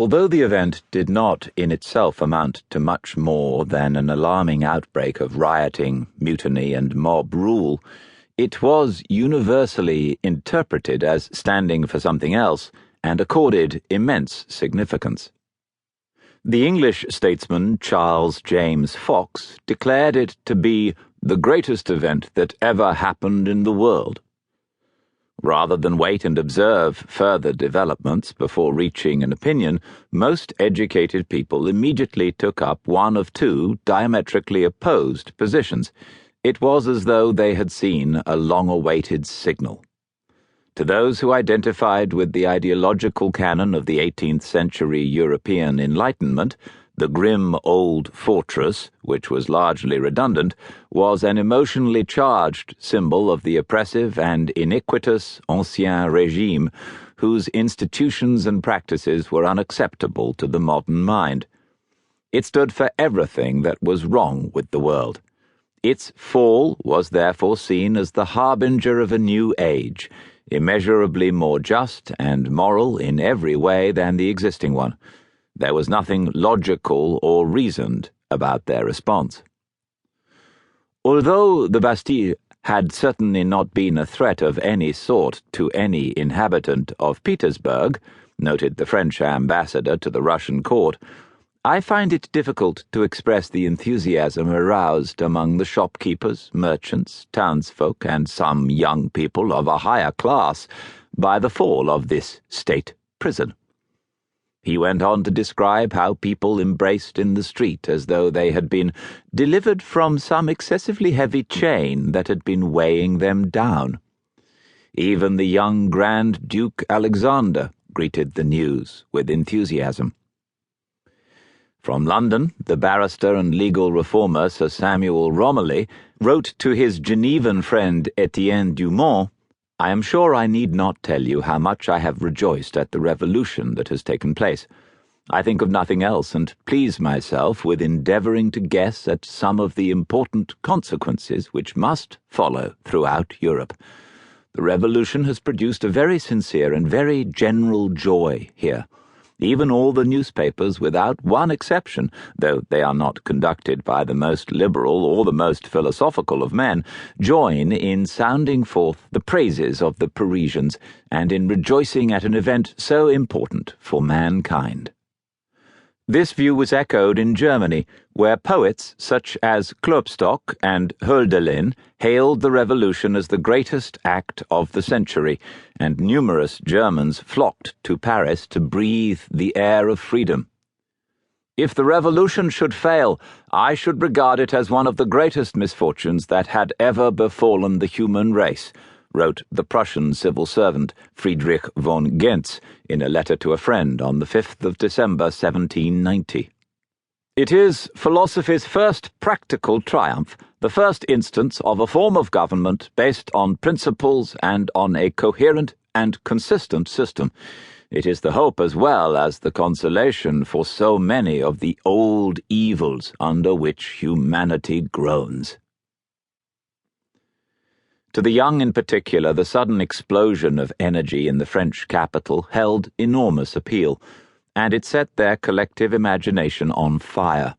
Although the event did not in itself amount to much more than an alarming outbreak of rioting, mutiny, and mob rule, it was universally interpreted as standing for something else and accorded immense significance. The English statesman Charles James Fox declared it to be the greatest event that ever happened in the world. Rather than wait and observe further developments before reaching an opinion, most educated people immediately took up one of two diametrically opposed positions. It was as though they had seen a long-awaited signal. To those who identified with the ideological canon of the 18th century European Enlightenment, the grim old fortress, which was largely redundant, was an emotionally charged symbol of the oppressive and iniquitous Ancien Regime, whose institutions and practices were unacceptable to the modern mind. It stood for everything that was wrong with the world. Its fall was therefore seen as the harbinger of a new age, immeasurably more just and moral in every way than the existing one. There was nothing logical or reasoned about their response. Although the Bastille had certainly not been a threat of any sort to any inhabitant of Petersburg, noted the French ambassador to the Russian court, I find it difficult to express the enthusiasm aroused among the shopkeepers, merchants, townsfolk, and some young people of a higher class by the fall of this state prison. He went on to describe how people embraced in the street as though they had been delivered from some excessively heavy chain that had been weighing them down. Even the young Grand Duke Alexander greeted the news with enthusiasm. From London, the barrister and legal reformer Sir Samuel Romilly wrote to his Genevan friend Etienne Dumont, "I am sure I need not tell you how much I have rejoiced at the revolution that has taken place. I think of nothing else and please myself with endeavouring to guess at some of the important consequences which must follow throughout Europe. The revolution has produced a very sincere and very general joy here. Even all the newspapers, without one exception, though they are not conducted by the most liberal or the most philosophical of men, join in sounding forth the praises of the Parisians and in rejoicing at an event so important for mankind." This view was echoed in Germany, where poets such as Klopstock and Hölderlin hailed the revolution as the greatest act of the century, and numerous Germans flocked to Paris to breathe the air of freedom. "If the revolution should fail, I should regard it as one of the greatest misfortunes that had ever befallen the human race," wrote the Prussian civil servant Friedrich von Gentz in a letter to a friend on the 5th of December 1790. "It is philosophy's first practical triumph, the first instance of a form of government based on principles and on a coherent and consistent system. It is the hope as well as the consolation for so many of the old evils under which humanity groans." To the young in particular, the sudden explosion of energy in the French capital held enormous appeal, and it set their collective imagination on fire.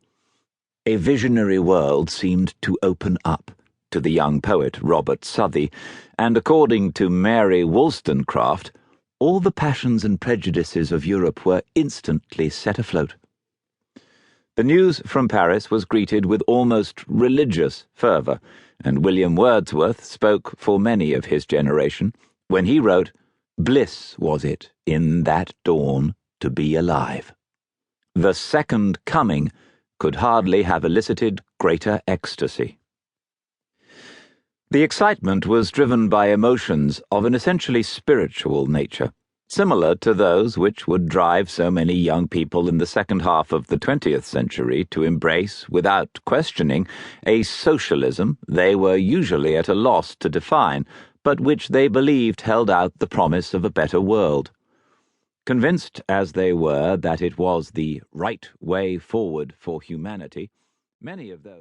A visionary world seemed to open up to the young poet Robert Southey, and according to Mary Wollstonecraft, all the passions and prejudices of Europe were instantly set afloat. The news from Paris was greeted with almost religious fervour, and William Wordsworth spoke for many of his generation when he wrote, "Bliss was it in that dawn to be alive." The second coming could hardly have elicited greater ecstasy. The excitement was driven by emotions of an essentially spiritual nature, similar to those which would drive so many young people in the second half of the 20th century to embrace, without questioning, a socialism they were usually at a loss to define, but which they believed held out the promise of a better world. Convinced as they were that it was the right way forward for humanity, many of those